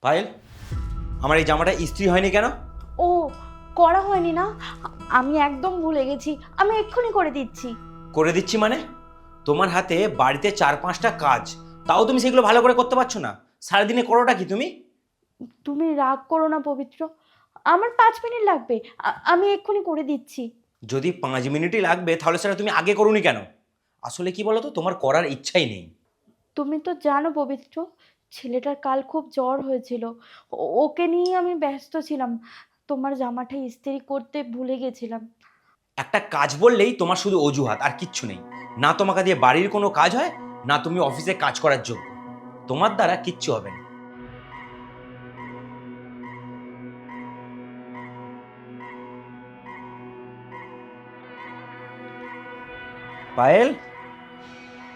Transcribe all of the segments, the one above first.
পায়েল, আমার এই জামাটা ইস্ত্রি হয়নি কেন? ও, করা হয়নি না? আমি একদম ভুলে গেছি, আমি এক্ষুনি করে দিচ্ছি। করে দিচ্ছি মানে? তোমার হাতে বাড়িতে 4-5টা কাজ, তাও তুমি সেগুলো ভালো করে করতে পারছো না। সারাদিনে করোটা কি তুমি? তুমি রাগ করো না পবিত্র, আমার 5 মিনিট লাগবে, আমি এক্ষুনি করে দিচ্ছি। যদি 5 মিনিটই লাগবে তাহলে সেটা তুমি আগে করোনি কেন? আসলে কি বলো তো, তোমার করার ইচ্ছাই নেই। তুমি তো জানো পবিত্র, ছেলেটার কাল খুব জ্বর হয়েছিল, ওকে নিয়ে আমি ব্যস্ত ছিলাম, তোমার জামাটা ইস্ত্রি করতে ভুলে গেছিলাম। একটা কাজ বললেই তোমার শুধু অজুহাত, আর কিচ্ছু নেই। না তোমাকে দিয়ে বাড়ির কোনো কাজ হয়, না তুমি অফিসে কাজ করার যোগ্য। তোমার দ্বারা কিচ্ছু হবে না। পায়েল,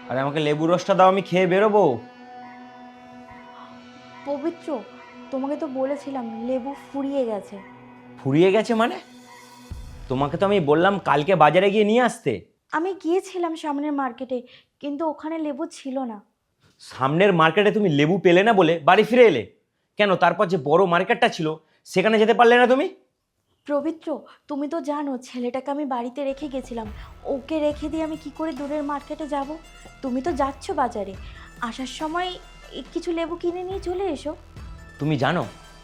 আরে আমাকে লেবু রসটা দাও, আমি খেয়ে বেরোবো। পবিত্র, তোমাকে তো বলেছিলাম লেবু ফুরিয়ে গেছে। ফুরিয়ে গেছে মানে? তোমাকে তো আমি বললাম কালকে বাজারে গিয়ে নিয়ে আসতে। আমি গিয়েছিলাম সামনের মার্কেটে, কিন্তু ওখানে লেবু ছিল না। সামনের মার্কেটে তুমি লেবু পেলে না বলে বাড়ি ফিরে এলে কেন? তারপর যে বড় মার্কেটটা ছিল সেখানে যেতে পারলে না তুমি? পবিত্র, তুমি তো জানো ছেলেটাকে আমি বাড়িতে রেখে গেছিলাম, ওকে রেখে দিয়ে আমি কি করে দূরের মার্কেটে যাব? তুমি তো যাচ্ছ বাজারে, আসার সময় কিছু লেবু কিনে নিয়ে চলে এসো। তুমি জানো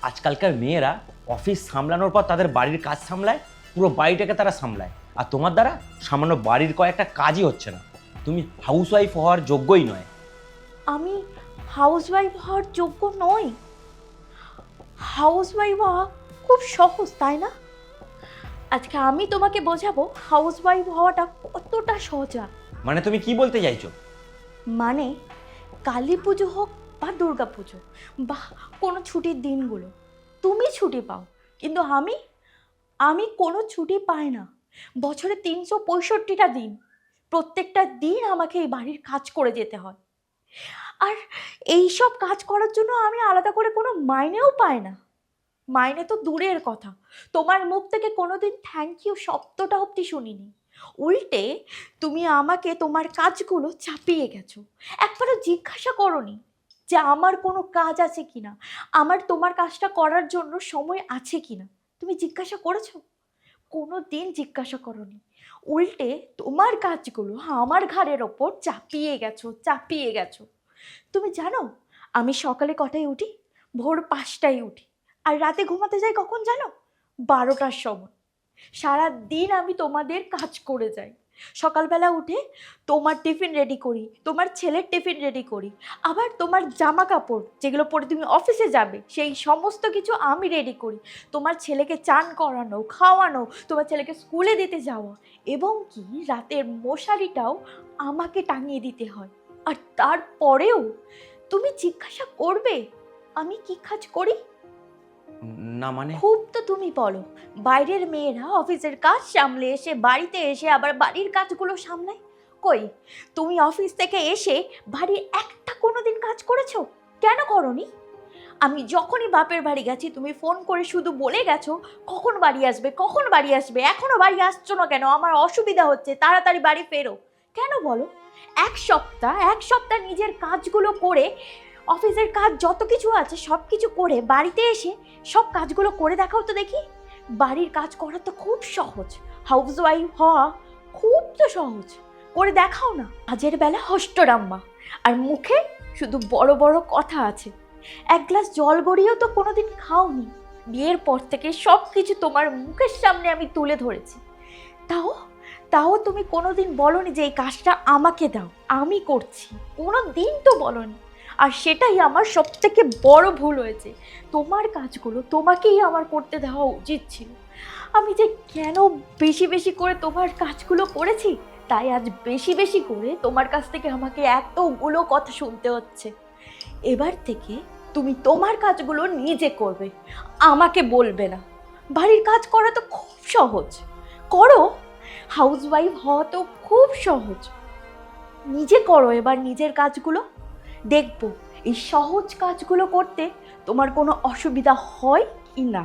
আজকালকার মেয়েরা অফিস সামলানোর পর তাদের বাড়ির কাজ সামলায়, পুরো বাড়িটাকে তারা সামলায়। আর তোমার দ্বারা সামান্য বাড়ির কয়েকটা কাজই হচ্ছে না। তুমি হাউসওয়াইফ হওয়ার যোগ্যই নয়। আমি হাউসওয়াইফ হওয়ার যোগ্য নই? হাউসওয়াইফ হওয়া খুব সহজ, তাই না? আজকে আমি তোমাকে বোঝাবো হাউসওয়াইফ হওয়াটা কতটা সোজা। মানে তুমি কি বলতে চাইছো? মানে কালী পুজো হোক বা দুর্গা পুজো বা কোনো ছুটির দিনগুলো তুমি ছুটি পাও, কিন্তু আমি আমি কোনো ছুটি পাই না। বছরে 365টা দিন, প্রত্যেকটা দিন আমাকে এই বাড়ির কাজ করে যেতে হয়। আর এই সব কাজ করার জন্য আমি আলাদা করে কোনো মাইনেও পাই না। মাইনে তো দূরের কথা, তোমার মুখ থেকে কোনোদিন থ্যাংক ইউ শব্দটা অব্দি শুনিনি। উল্টে তুমি আমাকে তোমার কাজগুলো চাপিয়ে গেছো, একবারও জিজ্ঞাসা করোনি যে আমার কোনো কাজ আছে কিনা, আমার তোমার কাজটা করার জন্য সময় আছে কিনা। তুমি জিজ্ঞাসা করেছো? কোনো দিন জিজ্ঞাসা করোনি। উল্টে তোমার কাজগুলো আমার ঘাড়ের ওপর চাপিয়ে গেছো। তুমি জানো আমি সকালে কটায় উঠি? ভোর 5টায় উঠি। আর রাতে ঘুমাতে যাই কখন জানো? 12টার সময়। সারা দিন আমি তোমাদের কাজ করে যাই। সকালবেলা উঠে তোমার টিফিন রেডি করি, তোমার ছেলের টিফিন রেডি করি, আবার তোমার জামা কাপড় যেগুলো পরে তুমি অফিসে যাবে সেই সমস্ত কিছু আমি রেডি করি। তোমার ছেলেকে চান করানো, খাওয়ানো, তোমার ছেলেকে স্কুলে দিতে যাওয়া, এবং কি রাতের মশারিটাও আমাকে টাঙিয়ে দিতে হয়। আর তারপরেও তুমি জিজ্ঞাসা করবে আমি কি কাজ করি? না মানে? খুব তো তুমি বলো বাইরের মেয়েরা অফিসের কাজ সামলে এসে বাড়িতে এসে আবার বাড়ির কাজগুলো সামলায়। কই, তুমি অফিস থেকে এসে বাড়ির একটা কোনোদিন কাজ করেছো? কেন করনি? আমি যখনই বাপের বাড়ি গেছি তুমি ফোন করে শুধু বলে গেছো কখন বাড়ি আসবে, কখন বাড়ি আসবে, এখনো বাড়ি আসছো না কেন, আমার অসুবিধা হচ্ছে, তাড়াতাড়ি বাড়ি ফেরো। কেন বলো? এক সপ্তাহ নিজের কাজগুলো করে, অফিসের কাজ যত কিছু আছে সব কিছু করে বাড়িতে এসে সব কাজগুলো করে দেখাও তো দেখি। বাড়ির কাজ করা তো খুব সহজ, হাউস ওয়াইফ হওয়া খুব তো সহজ, করে দেখাও না। কাজের বেলা হষ্টরাম্মা, আর মুখে শুধু বড় বড় কথা আছে। এক গ্লাস জল গড়িয়েও তো কোনোদিন খাওনি। বিয়ের পর থেকে সব কিছু তোমার মুখের সামনে আমি তুলে ধরেছি, তাও তাও তুমি কোনোদিন বলনি যে এই কাজটা আমাকে দাও, আমি করছি। কোনো দিন তো বলনি। আর সেটাই আমার সব থেকে বড় ভুল হয়েছে। তোমার কাজগুলো তোমাকেই আমার করতে দেওয়া উচিত ছিল। আমি যে কেন বেশি বেশি করে তোমার কাজগুলো করেছি, তাই আজ বেশি বেশি করে তোমার কাছ থেকে আমাকে এতগুলো কথা শুনতে হচ্ছে। এবার থেকে তুমি তোমার কাজগুলো নিজে করবে, আমাকে বলবে না। বাড়ির কাজ করা তো খুব সহজ, করো। হাউসওয়াইফ হওয়া তো খুব সহজ, নিজে করো এবার নিজের কাজগুলো। দেখবো এই সহজ কাজগুলো করতে তোমার কোনো অসুবিধা হয় কি না।